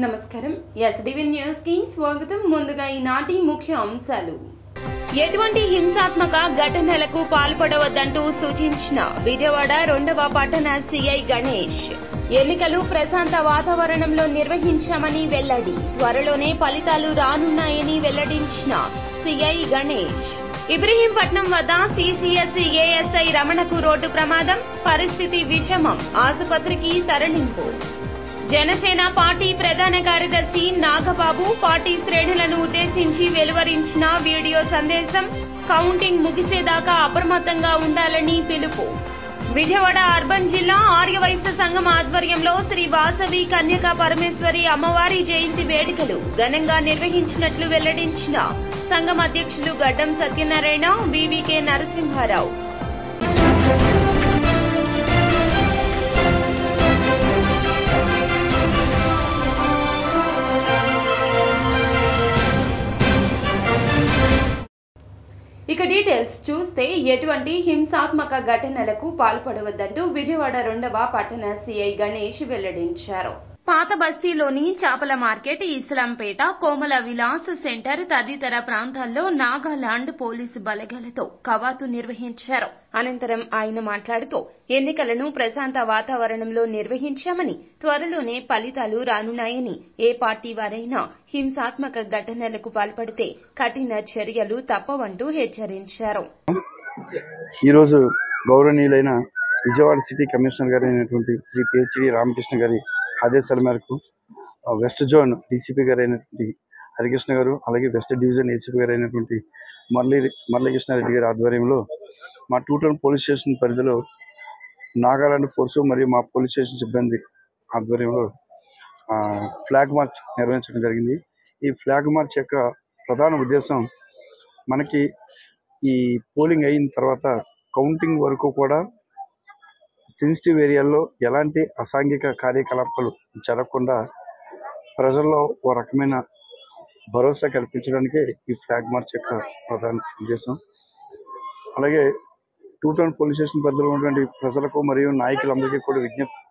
నమస్కారం SDV news కి స్వాగతం. ముందుగా ఈనాటి ముఖ్య అంశాలు. ఎటువంటి హింసాత్మక ఘటనలకు పాల్పడవద్దంటూ సూచించిన విజయవాడ 2వ పట్టణ సిఐ గణేష్. ఎన్నికలు ప్రశాంత వాతావరణంలో నిర్వహించామని వెల్లడి. త్వరలోనే ఫలితాలు రానున్నాయని వెల్లడించిన సిఐ గణేష్. ఇబ్రహీంపట్నం వద్ద సిసిఎస్ ఏఎస్ఐ రమణకు రోడ్డు ప్రమాదం, పరిస్థితి విషమం, ఆసుపత్రికి తరలింపు. జనసేన పార్టీ ప్రధాన కార్యదర్శి నాగబాబు పార్టీ శ్రేణులను ఉద్దేశించి వెలువరించిన వీడియో సందేశం. కౌంటింగ్ ముగిసేదాకా అప్రమత్తంగా ఉండాలని పిలుపు. విజయవాడ అర్బన్ జిల్లా ఆర్యవైశ్య సంఘం ఆధ్వర్యంలో శ్రీ వాసవి కన్యకా పరమేశ్వరి అమ్మవారి జయంతి వేడుకలు ఘనంగా నిర్వహించినట్లు వెల్లడించిన సంఘం అధ్యక్షులు గడ్డం సత్యనారాయణ, వివికే నరసింహారావు. ఇక డీటెయిల్స్ చూస్తే ఎటువంటి హింసాత్మక ఘటనలకు పాల్పడవద్దంటూ విజయవాడ 2వ పట్టణ సిఐ గణేష్ వెల్లడించారు. పాత బస్తీలోని చేపల మార్కెట్, ఇస్లాంపేట, కోమల విలాస్ సెంటర్ తదితర ప్రాంతాల్లో నాగాలాండ్ పోలీసు బలగాలతో కవాతు నిర్వహించారు. అనంతరం ఆయన మాట్లాడుతూ ఎన్నికలను ప్రశాంత వాతావరణంలో నిర్వహించామని, త్వరలోనే ఫలితాలు రానున్నాయని, ఏ పార్టీ వారైనా హింసాత్మక ఘటనలకు పాల్పడితే కఠిన చర్యలు తప్పవంటూ హెచ్చరించారు. ఈరోజు గౌరవనీయులైన విజయవాడ సిటీ కమిషనర్ గారు అయినటువంటి శ్రీ పిహెచ్డి రామకృష్ణ గారి ఆదేశాల మేరకు వెస్ట్ జోన్ డీసీపీ గారు అయినటువంటి హరికృష్ణ గారు, అలాగే వెస్ట్ డివిజన్ ఏసీపీ గారు అయినటువంటి మురళీకృష్ణారెడ్డి గారి ఆధ్వర్యంలో మా 2 టౌన్ పోలీస్ స్టేషన్ పరిధిలో నాగాలాండ్ ఫోర్సు మరియు మా పోలీస్ స్టేషన్ సిబ్బంది ఆధ్వర్యంలో ఫ్లాగ్ మార్చ్ నిర్వహించడం జరిగింది. ఈ ఫ్లాగ్ మార్చ్ యొక్క ప్రధాన ఉద్దేశం, మనకి ఈ పోలింగ్ అయిన తర్వాత కౌంటింగ్ వరకు కూడా సెన్సిటివ్ ఏరియాల్లో ఎలాంటి అసాంఘిక కార్యకలాపాలు జరగకుండా ప్రజల్లో ఓ రకమైన భరోసా కల్పించడానికే ఈ ఫ్లాగ్ మార్చ్ యొక్క ప్రధాన ఉద్దేశం. అలాగే 2 టౌన్ పోలీస్ స్టేషన్ పరిధిలో ఉన్నటువంటి ప్రజలకు మరియు నాయకులందరికీ కూడా విజ్ఞప్తి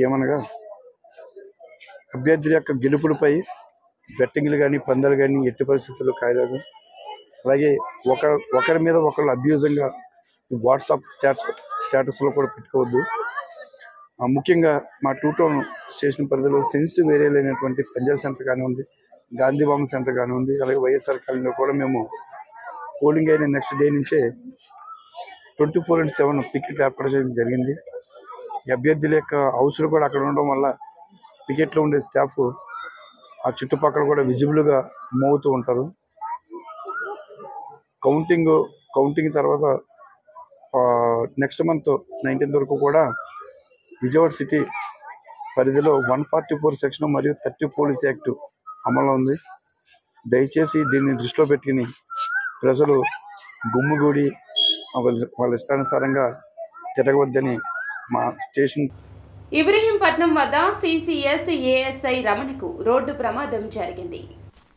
ఏమనగా, అభ్యర్థుల యొక్క గెలుపులపై బెట్టింగ్లు కానీ పందాలు కానీ ఎట్టి పరిస్థితుల్లో కాయరాదు. అలాగే ఒకరి మీద ఒకరు అబ్యూజింగ్గా వాట్సాప్ స్టేటస్లో కూడా పెట్టుకోవద్దు. ముఖ్యంగా మా 2 టౌన్ స్టేషన్ పరిధిలో సెన్సిటివ్ ఏరియాలు అయినటువంటి పంజాబ్ సెంటర్ కానివ్వండి, గాంధీబామ్ సెంటర్ కానివ్వండి, అలాగే వైఎస్ఆర్ కాలనీలో కూడా మేము పోలింగ్ అయిన నెక్స్ట్ డే నుంచే 24/7 పికెట్ ఏర్పాటు చేయడం జరిగింది. ఈ అభ్యర్థుల యొక్క హౌస్లు కూడా అక్కడ ఉండడం వల్ల పికెట్లో ఉండే స్టాఫ్ ఆ చుట్టుపక్కల కూడా విజిబుల్గా మోగుతూ ఉంటారు. కౌంటింగ్ తర్వాత నెక్స్ట్ మంత్ 19th వరకు కూడా విజయవాడ సిటీ పరిధిలో 144 సెక్షన్ మరియు 30 పోలీస్ యాక్ట్ అమల్లో ఉంది. దయచేసి దీన్ని దృష్టిలో పెట్టుకుని ప్రజలు గుమ్ముగూడి వాళ్ళ ఇష్టానుసారంగా తిరగవద్దని మా స్టేషన్. ఇబ్రహీంపట్నం వద్ద సిసిఎస్ ఏఎస్ఐ రమణకు రోడ్డు ప్రమాదం జరిగింది.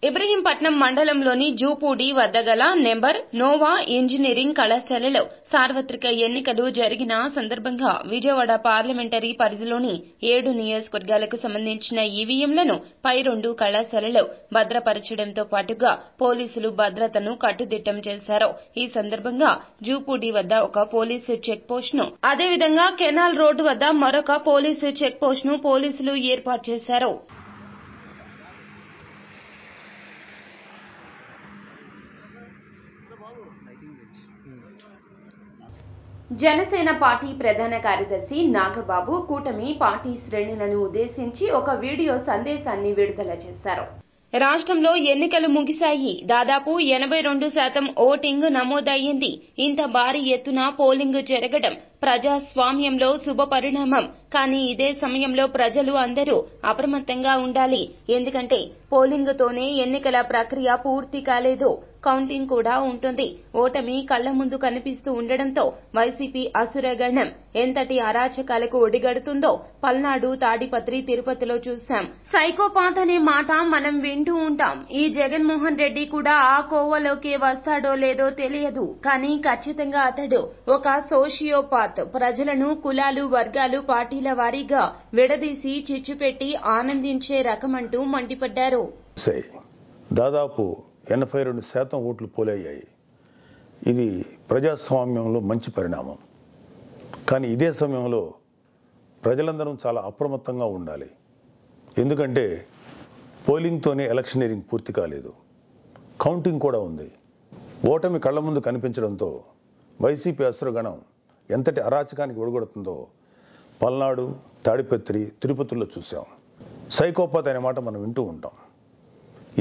ఇబ్రహీంపట్నం మండలంలోని జూపూడి వద్ద గల నెంబర్ నోవా ఇంజనీరింగ్ కళాశాలలో సార్వత్రిక ఎన్నికలు జరిగిన సందర్భంగా విజయవాడ పార్లమెంటరీ పరిధిలోని 7 నియోజకవర్గాలకు సంబంధించిన ఈవీఎంలను పై 2 కళాశాలలో భద్రపరచడంతో పాటుగా పోలీసులు భద్రతను కట్టుదిట్టం చేశారు. ఈ సందర్భంగా జూపూడి వద్ద ఒక పోలీసు చెక్ పోస్ట్ ను, అదేవిధంగా కెనాల్ రోడ్డు వద్ద మరొక పోలీసు చెక్ పోస్ట్ ను పోలీసులు ఏర్పాటు చేశారు. జనసేన పార్టీ ప్రధాన కార్యదర్శి నాగబాబు కూటమి పార్టీ శ్రేణులను ఉద్దేశించి ఒక వీడియో సందేశాన్ని విడుదల చేశారు. రాష్ట్రంలో ఎన్నికలు ముగిశాయి. దాదాపు 82% ఓటింగ్ నమోదయ్యింది. ఇంత భారీ ఎత్తున పోలింగ్ జరగడం ప్రజాస్వామ్యంలో శుభ పరిణామం. కానీ ఇదే సమయంలో ప్రజలు అందరూ అప్రమత్తంగా ఉండాలి. ఎందుకంటే పోలింగ్ తోనే ఎన్నికల ప్రక్రియ పూర్తి కాలేదు. కౌంటింగ్ కూడా ఉంటుంది. ఓటమి కళ్ల ముందు కనిపిస్తూ ఉండడంతో వైసీపీ అసురగణం ఎంతటి అరాచకాలకు ఒడిగడుతుందో పల్నాడు, తాడిపత్రి, తిరుపతిలో చూశాం. సైకోపాత్ అనే మాట మనం వింటూ ఉంటాం. ఈ జగన్మోహన్ రెడ్డి కూడా ఆ కోవలోకి వస్తాడో లేదో తెలియదు. కానీ ఖచ్చితంగా అతడు ఒక సోషియోపాత్. సోషియోపాత్ ప్రజలను కులాలు వర్గాలు పార్టీల వారీగా విడదీసి చిచ్చుపెట్టి ఆనందించే రకమంటూ మండిపడ్డారు. దాదాపు 82% ఓట్లు పోలయ్యాయి. ఇది ప్రజాస్వామ్యంలో మంచి పరిణామం. కానీ ఇదే సమయంలో ప్రజలందరం చాలా అప్రమత్తంగా ఉండాలి. ఎందుకంటే పోలింగ్తోనే ఎలక్షనీరింగ్ పూర్తి కాలేదు, కౌంటింగ్ కూడా ఉంది. ఓటమి కళ్ల ముందు కనిపించడంతో వైసీపీ అసురగణం ఎంతటి అరాచకానికి ఒడిగొడుతుందో పల్నాడు, తాడిపత్రి, తిరుపతిలో చూసాం. సైకోపాత్ అనే మాట మనం వింటూ ఉంటాం.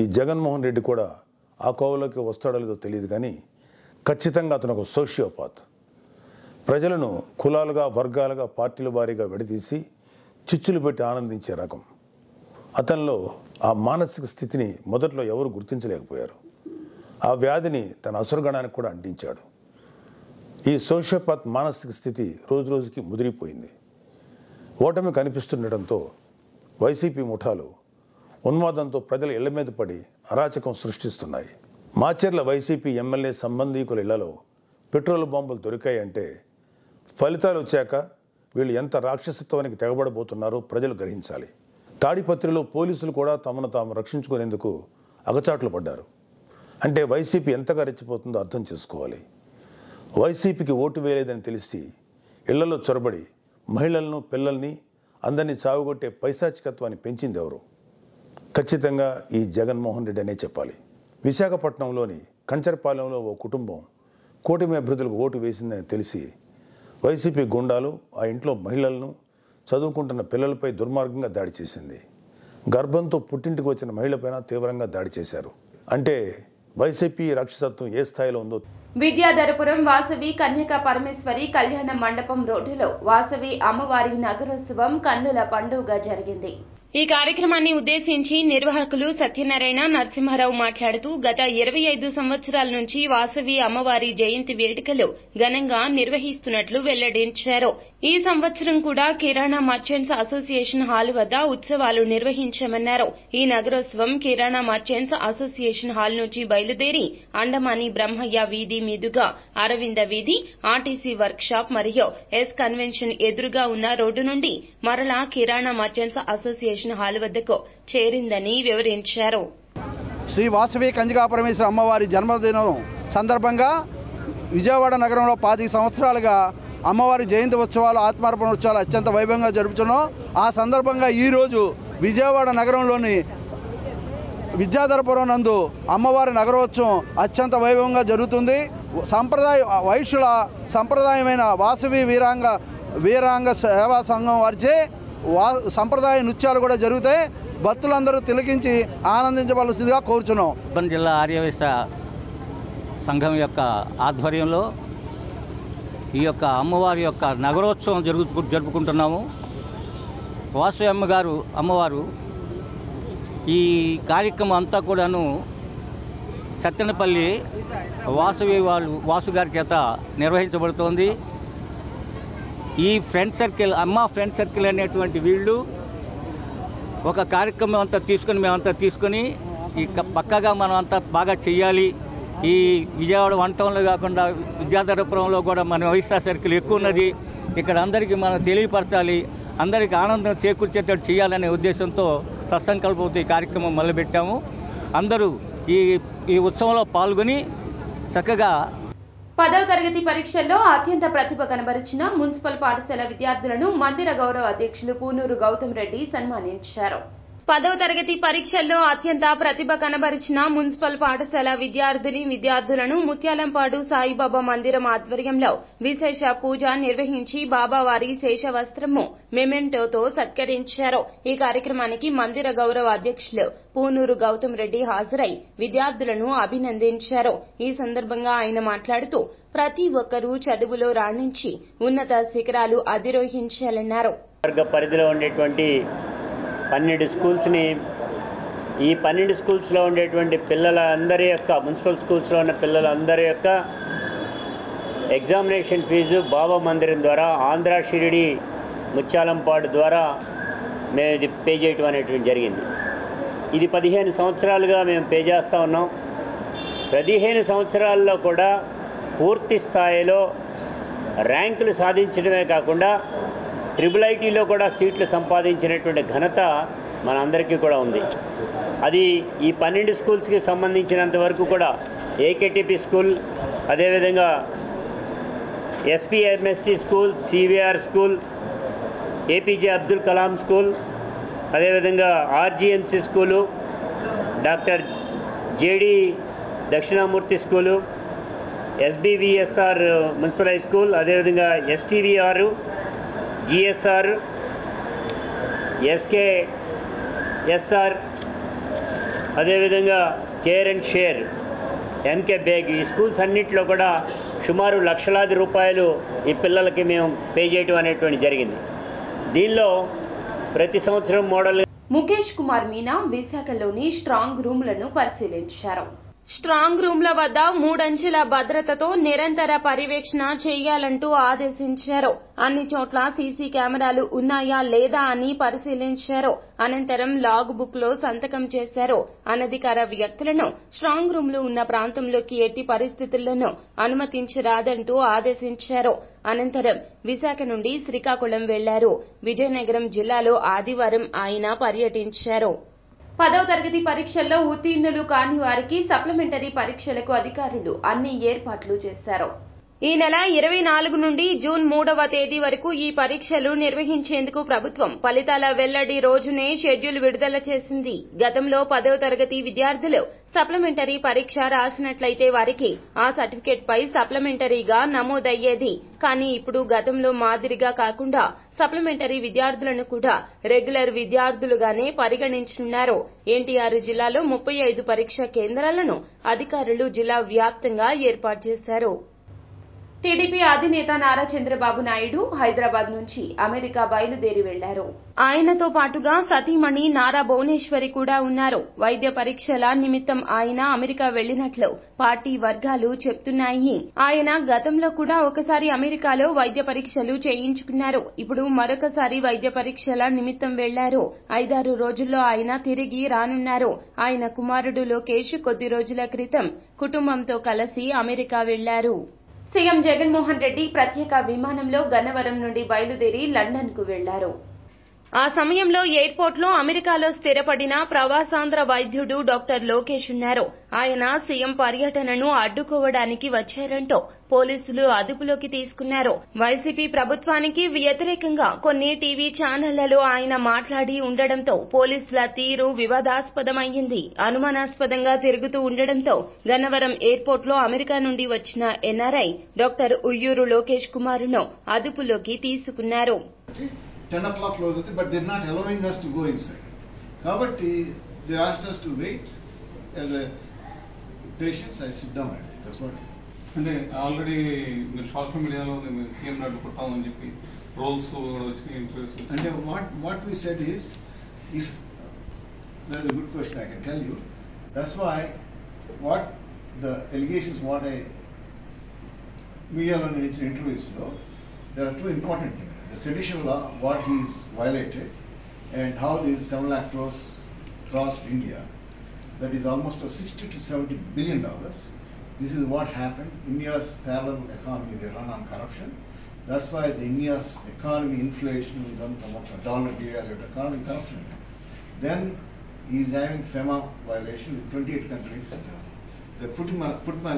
ఈ జగన్మోహన్ రెడ్డి కూడా ఆ కోవలోకి వస్తాడో లేదో తెలియదు, కానీ ఖచ్చితంగా అతను ఒక సోషియోపాత్. ప్రజలను కులాలుగా, వర్గాలుగా, పార్టీల వారీగా విడదీసి చిచ్చులు పెట్టి ఆనందించే రకం. అతనిలో ఆ మానసిక స్థితిని మొదట్లో ఎవరు గుర్తించలేకపోయారు. ఆ వ్యాధిని తన అసురగణానికి కూడా అంటించాడు. ఈ సోషియోపాత్ మానసిక స్థితి రోజు రోజుకి ముదిరిపోయింది. ఓటమి కనిపిస్తుండటంతో వైసీపీ ముఠాలు ఉన్మాదంతో ప్రజల ఇళ్ల మీద పడి అరాచకం సృష్టిస్తున్నాయి. మాచర్ల వైసీపీ ఎమ్మెల్యే సంబంధీకుల ఇళ్లలో పెట్రోల్ బాంబులు దొరికాయంటే ఫలితాలు వచ్చాక వీళ్ళు ఎంత రాక్షసత్వానికి తెగబడబోతున్నారో ప్రజలు గ్రహించాలి. తాడిపత్రిలో పోలీసులు కూడా తమను తాము రక్షించుకునేందుకు అగచాట్లు పడ్డారు. అంటే వైసీపీ ఎంతగా రెచ్చిపోతుందో అర్థం చేసుకోవాలి. వైసీపీకి ఓటు వేయలేదని తెలిసి ఇళ్లలో చొరబడి మహిళలను, పిల్లల్ని అందరినీ చావుగొట్టే పైశాచికత్వాన్ని పెంచింది ఎవరు? ఖచ్చితంగా ఈ జగన్మోహన్ రెడ్డి అనే చెప్పాలి. విశాఖపట్నంలోని కంచరపాలెంలో ఓ కుటుంబం కూటమి అభ్యర్థులకు ఓటు వేసిందని తెలిసి వైసీపీ గుండాలు ఆ ఇంట్లో మహిళలను, చదువుకుంటున్న పిల్లలపై దుర్మార్గంగా దాడి చేసింది. గర్భంతో పుట్టింటికి వచ్చిన మహిళపైన తీవ్రంగా దాడి చేశారు. అంటే వైసీపీ రాక్షసత్వం ఏ స్థాయిలో ఉందో. విద్యాధరపురం వాసవి కన్యకా పరమేశ్వరి కళ్యాణ మండపం రోడ్డులో వాసవి అమ్మవారి నగరోత్సవం కన్నుల పండుగ జరిగింది. ఈ కార్యక్రమాన్ని ఉద్దేశించి నిర్వాహకులు సత్యనారాయణ, నరసింహారావు మాట్లాడుతూ గత 25 సంవత్సరాల నుంచి వాసవి అమ్మవారి జయంతి వేడుకలు ఘనంగా నిర్వహిస్తున్నట్లు వెల్లడించారు. ఈ సంవత్సరం కూడా కిరాణా మర్చెంట్స్ అసోసియేషన్ హాల్ వద్ద ఉత్సవాలు నిర్వహించామన్నారు. ఈ నగరోత్సవం కిరాణా మర్చెంట్స్ అసోసియేషన్ హాల్ నుంచి బయలుదేరి అండమాని బ్రహ్మయ్య వీధి మీదుగా అరవింద వీధి, ఆర్టీసీ వర్క్ షాప్ మరియు ఎస్ కన్వెన్షన్ ఎదురుగా ఉన్న రోడ్డు నుండి మరలా కిరాణా మర్చెంట్స్ అసోసియేషన్ హాల్ వద్దకు చేరిందని వివరించారు. శ్రీ వాసవి కన్యకా పరమేశ్వరి అమ్మవారి జన్మదినం సందర్భంగా విజయవాడ నగరంలో 25 సంవత్సరాలుగా అమ్మవారి జయంతి ఉత్సవాలు, ఆత్మార్పణ ఉత్సవాలు అత్యంత వైభవంగా జరుపుతున్నాం. ఆ సందర్భంగా ఈరోజు విజయవాడ నగరంలోని విద్యాధరపురం నందు అమ్మవారి నగరోత్సవం అత్యంత వైభవంగా జరుగుతుంది. వైశ్యుల సంప్రదాయమైన వాసవి వీరాంగ సేవా సంఘం వారిచే సంప్రదాయ నృత్యాలు కూడా జరుగుతాయి. భక్తులందరూ తిలకించి ఆనందించవలసిందిగా కోరుచున్నాం. కడప జిల్లా ఆర్యవైశ్య సంఘం యొక్క ఆధ్వర్యంలో ఈ యొక్క అమ్మవారి యొక్క నగరోత్సవం జరుపుకుంటున్నాము. వాసవి అమ్మవారు ఈ కార్యక్రమం అంతా కూడాను సత్తెనపల్లి వాసు గారి చేత నిర్వహించబడుతోంది. ఈ ఫ్రెండ్ సర్కిల్ అనేటువంటి వీళ్ళు ఒక కార్యక్రమం అంతా మేమంతా తీసుకొని ఈ పక్కగా మనం అంతా బాగా చెయ్యాలి. ఈ విజయవాడ వంటంలో కాకుండా విద్యాధరపురంలో కూడా మన వైశ్య సర్కిల్ ఎక్కువ ఉన్నది, ఇక్కడ అందరికీ మనం తెలియపరచాలి, అందరికీ ఆనందం చేకూర్చేటట్టు చేయాలనే ఉద్దేశంతో సత్సంకల్పంతో ఈ కార్యక్రమం మొదలుపెట్టాము. అందరూ ఈ ఉత్సవంలో పాల్గొని చక్కగా 10వ తరగతి పరీక్షల్లో అత్యంత ప్రతిభ కనబరిచిన మున్సిపల్ పాఠశాల విద్యార్థులను మందిర గౌరవ అధ్యక్షులు పూనూరు గౌతమ్ రెడ్డి సన్మానించారు. 10వ తరగతి పరీక్షల్లో అత్యంత ప్రతిభ కనబరిచిన మున్సిపల్ పాఠశాల విద్యార్థులను ముత్యాలంపాడు సాయిబాబా మందిరం ఆధ్వర్యంలో విశేష పూజ నిర్వహించి బాబావారి శేషవస్త్రము మెమెంటోతో సత్కరించారు. ఈ కార్యక్రమానికి మందిర గౌరవ అధ్యక్షులు పూనూరు గౌతమ్ రెడ్డి హాజరై విద్యార్థులను అభినందించారు. ఈ సందర్భంగా ఆయన మాట్లాడుతూ ప్రతి ఒక్కరూ చదువులో రాణించి ఉన్నత శిఖరాలు అధిరోహించాలన్నారు. పరిధిలో ఉండేటువంటి 12 స్కూల్స్ని ఈ 12 స్కూల్స్లో ఉండేటువంటి పిల్లలందరి యొక్క మున్సిపల్ స్కూల్స్లో ఉన్న పిల్లలందరి యొక్క ఎగ్జామినేషన్ ఫీజు బాబా మందిరం ద్వారా ఆంధ్ర షిరిడి ముత్యాలంపాడు ద్వారా మేము ఇది పే చేయటం అనేటువంటి జరిగింది. ఇది 15 సంవత్సరాలుగా మేము పే చేస్తూ ఉన్నాం. 15 సంవత్సరాల్లో కూడా పూర్తి స్థాయిలో ర్యాంకులు సాధించడమే కాకుండా IIITలో కూడా సీట్లు సంపాదించినటువంటి ఘనత మనందరికీ కూడా ఉంది. అది ఈ 12 స్కూల్స్కి సంబంధించినంత వరకు కూడా AKTP స్కూల్, అదేవిధంగా SPMSC school, CVR school, APJ Abdul Kalam school, అదేవిధంగా RGMC school, doctor JD Dakshinamurthy school, SBVSR municipal high school, అదేవిధంగా STVR, GSR, SKSR, అదేవిధంగా care and share, MK Baig, ఈ స్కూల్స్ అన్నింటిలో కూడా సుమారు లక్షలాది రూపాయలు ఈ పిల్లలకి మేము పే చేయడం అనేటువంటి జరిగింది. దీనిలో ప్రతి సంవత్సరం మోడల్ ముఖేష్ కుమార్ మీనా విశాఖలోని స్ట్రాంగ్ రూమ్లను పరిశీలించారు. స్ట్రాంగ్ రూమ్ల వద్ద 3 అంచెల భద్రతతో నిరంతర పర్యవేక్షణ చేయాలంటూ ఆదేశించారు. అన్ని చోట్ల సీసీ కెమెరాలు ఉన్నాయా లేదా అని పరిశీలించారు. అనంతరం లాగ్ బుక్ లో సంతకం చేశారు. అనధికార వ్యక్తులను స్ట్రాంగ్ రూమ్లు ఉన్న ప్రాంతంలోకి ఎట్టి పరిస్థితుల్లోనూ అనుమతించరాదంటూ ఆదేశించారు. అనంతరం విశాఖ నుండి శ్రీకాకుళం వెళ్లారు. విజయనగరం జిల్లాలో ఆదివారం ఆయన పర్యటించారు. 10వ తరగతి పరీక్షల్లో ఉత్తీర్ణులు కాని వారికి సప్లిమెంటరీ పరీక్షలకు అధికారులు అన్ని ఏర్పాట్లు చేశారు. ఈ నెల 24 నుండి జూన్ 3వ తేదీ వరకు ఈ పరీక్షలు నిర్వహించేందుకు ప్రభుత్వం ఫలితాల వెల్లడి రోజునే షెడ్యూల్ విడుదల చేసింది. గతంలో 10వ తరగతి విద్యార్థులు సప్లిమెంటరీ పరీక్ష రాసినట్లయితే వారికి ఆ సర్టిఫికెట్ పై సప్లిమెంటరీగా నమోదయ్యేది. కానీ ఇప్పుడు గతంలో మాదిరిగా కాకుండా సప్లిమెంటరీ విద్యార్థులను కూడా రెగ్యులర్ విద్యార్థులుగానే పరిగణించనున్నారు. ఎన్టీఆర్ జిల్లాలో 35 పరీక్షా కేంద్రాలను అధికారులు జిల్లా వ్యాప్తంగా ఏర్పాటు చేశారు. టీడీపీ అధినేత నారా చంద్రబాబు నాయుడు హైదరాబాద్ నుంచి అమెరికా బయలుదేరి వెళ్లారు. ఆయనతో పాటుగా సతీమణి నారా భువనేశ్వరి కూడా ఉన్నారు. వైద్య పరీక్షల నిమిత్తం ఆయన అమెరికా వెళ్లినట్లు పార్టీ వర్గాలు చెప్తున్నాయి. ఆయన గతంలో కూడా ఒకసారి అమెరికాలో వైద్య పరీక్షలు చేయించుకున్నారు. ఇప్పుడు మరొకసారి వైద్య పరీక్షల నిమిత్తం వెళ్లారు. 5-6 రోజుల్లో ఆయన తిరిగి రానున్నారు. ఆయన కుమారుడు లోకేష్ కొద్ది రోజుల క్రితం కుటుంబంతో కలిసి అమెరికా వెళ్లారు. సీఎం జగన్మోహన్ రెడ్డి ప్రత్యేక విమానంలో గన్నవరం నుండి బయలుదేరి లండన్కు వెళ్లారు. ఆ సమయంలో ఎయిర్పోర్ట్లో అమెరికాలో స్థిరపడిన ప్రవాసాంధ్ర వైద్యుడు డాక్టర్ లోకేష్ ఉన్నారు. ఆయన సీఎం పర్యటనను అడ్డుకోవడానికి వచ్చారంటూ పోలీసులు అదుపులోకి తీసుకున్నారు. వైసీపీ ప్రభుత్వానికి వ్యతిరేకంగా కొన్ని టీవీ ఛానళ్లలో ఆయన మాట్లాడి ఉండడంతో పోలీసుల తీరు వివాదాస్పదమైంది. అనుమానాస్పదంగా తిరుగుతూ ఉండడంతో గన్నవరం ఎయిర్పోర్ట్లో అమెరికా నుండి వచ్చిన ఎన్ఆర్ఐ డాక్టర్ ఉయ్యూరు లోకేష్ కుమార్ను అదుపులోకి తీసుకున్నారు. 10 o'clock close, but they're not allowing us to go inside. Kabatti, they asked us to wait. As a patients, I sit down. That's what. And already the social media lo CM nadu kottam ani cheppi roles vachini interviews. And what we said is, if that's a good question, I can tell you. That's why what the allegations, what I media lo interviews lo, there are two important things. The sedition law, what he's violated, and how these 7 lakh crores crossed India, that is almost a $60 to $70 billion. This is what happened. India's parallel economy, they run on corruption. That's why the India's economy, inflation, dollar devalued economy, corruption. Then he's having FEMA violation with 28 countries. They put my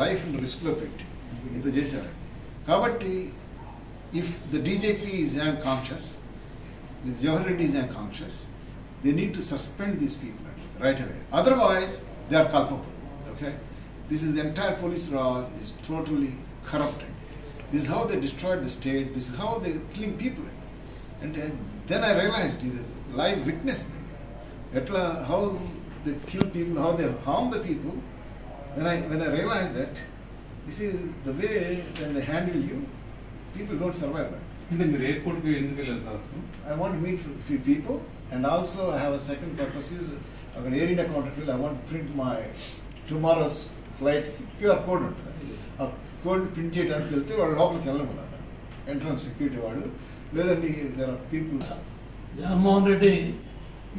life in the risk of it. Into Jesara. Kabatti, if the DJP is unconscious, if Jawahar Reddy is unconscious, they need to suspend these people right away. Otherwise, they are culpable. Okay, this is the entire police law is totally corrupted. This is how they destroyed the state. This is how they are killing people. And then I realized, the live witness, how they kill people, how they harm the people. When I realized that, this is the way when they handle you. People don't survive that. Airport I want to meet few people, and also I have a second purpose is an Air India contract. I want to print my tomorrow's flight QR code. A code print చేయడానికి వెళ్తే వాళ్ళు లోపలికి వెళ్ళమన్నారు. Entrance security వాళ్ళు. లేదండి there are people. Jaganmohan Reddy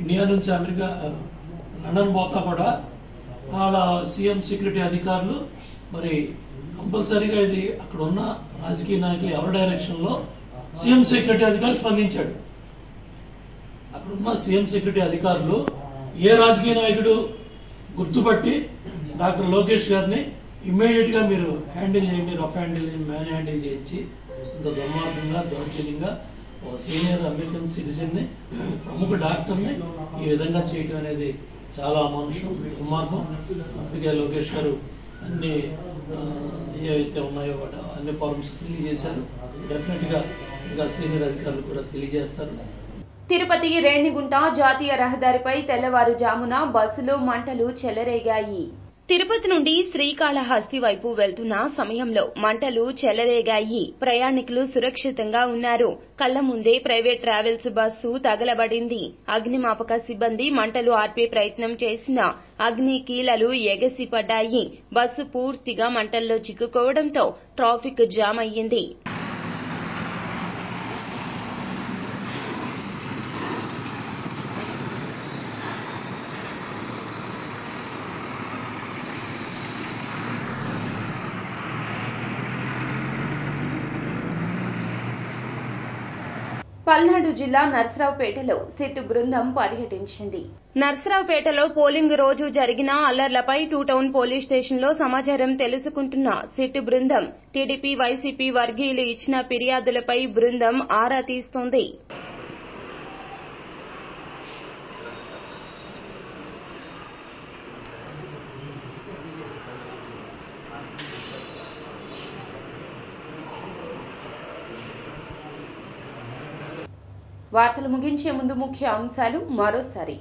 India నుంచి America London పోతా కూడా వాళ్ళ సీఎం సెక్యూరిటీ అధికారులు మరి కంపల్సరీగా ఇది అక్కడ ఉన్న రాజకీయ నాయకులు ఎవరి డైరెక్షన్లో సీఎం సెక్రటరీ అధికారి స్పందించాడు. అక్కడున్న సీఎం సెక్రటరీ అధికారులు ఏ రాజకీయ నాయకుడు గుర్తుపట్టి డాక్టర్ లోకేష్ గారిని ఇమ్మీడియట్గా మీరు హ్యాండిల్ చేయండి, రఫ్ హ్యాండిల్ చేయండి, మ్యాన్ హ్యాండిల్ చేయించి ఇంత దుర్మార్గంగా దౌర్జన్యంగా సీనియర్ అమెరికన్ సిటిజన్ని, ప్రముఖ డాక్టర్ని ఈ విధంగా చేయడం అనేది చాలా అమానుషం, దుర్మార్గం. అందుకే లోకేష్ గారు అన్ని ఏవైతే ఉన్నాయో అన్ని ఫార్మ్స్ తెలియజేశారు. డెఫినెట్గా ఇంకా సీనియర్ అధికారులు కూడా తెలియజేస్తారు. తిరుపతి రేణిగుంట జాతీయ రహదారిపై తెల్లవారుజామున బస్సులో మంటలు చెలరేగాయి. తిరుపతి నుండి శ్రీకాళహస్తి వైపు వెళ్తున్న సమయంలో మంటలు చెలరేగాయి. ప్రయాణికులు సురక్షితంగా ఉన్నారు. కళ్ల ముందే ప్రైవేట్ ట్రావెల్స్ బస్సు తగలబడింది. అగ్నిమాపక సిబ్బంది మంటలు ఆర్పే ప్రయత్నం చేసినా అగ్ని కీలలు ఎగసిపడ్డాయి. బస్సు పూర్తిగా మంటల్లో చిక్కుకోవడంతో ట్రాఫిక్ జామ్ అయ్యింది. పల్నాడు జిల్లా నర్సరావుపేటలో సిట్ బృందం పర్యటించింది. నర్సరావుపేటలో పోలింగ్ రోజు జరిగిన అల్లర్లపై 2 టౌన్ పోలీస్ స్టేషన్లో సమాచారం తెలుసుకుంటున్న సిట్ బృందం టీడీపీ, వైసీపీ వర్గీయులు ఇచ్చిన ఫిర్యాదులపై బృందం ఆరా తీస్తోంది. వార్తలు ముగించే ముందు ముఖ్య అంశాలు మరోసారి.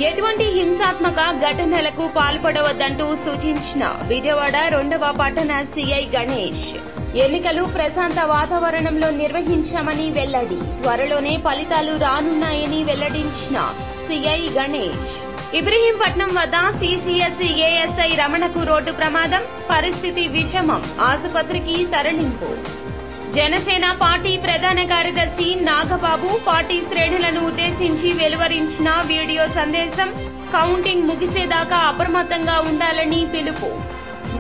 ఎటువంటి హింసాత్మక ఘటనలకు పాల్పడవద్దంటూ సూచించిన విజయవాడ 2వ పట్టణ సీఐ గణేష్. ఎన్నికలు ప్రశాంత వాతావరణంలో నిర్వహించామని వెల్లడి. త్వరలోనే ఫలితాలు రానున్నాయని వెల్లడించిన సీఐ గణేష్. ఇబ్రహీంపట్నం వద్ద సీసీఎస్ ఏఎస్ఐ రమణకు రోడ్డు ప్రమాదం, పరిస్థితి విషమం, ఆసుపత్రికి తరలింపు. జనసేన పార్టీ ప్రధాన కార్యదర్శి నాగబాబు పార్టీ శ్రేణులను ఉద్దేశించి వెలువరించిన వీడియో సందేశం. కౌంటింగ్ ముగిసేదాకా అప్రమత్తంగా ఉండాలని పిలుపు.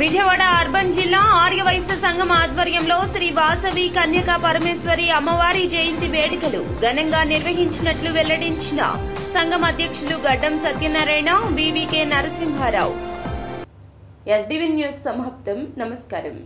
విజయవాడ అర్బన్ జిల్లా ఆర్యవైశ్య సంఘం ఆధ్వర్యంలో శ్రీ వాసవి కన్యకా పరమేశ్వరి అమ్మవారి జయంతి వేడుకలు ఘనంగా నిర్వహించినట్లు వెల్లడించిన సంఘం అధ్యక్షులు Gaddam Satyanarayana, BVK Narasimharao. SDV news సమాప్తం. నమస్కారం.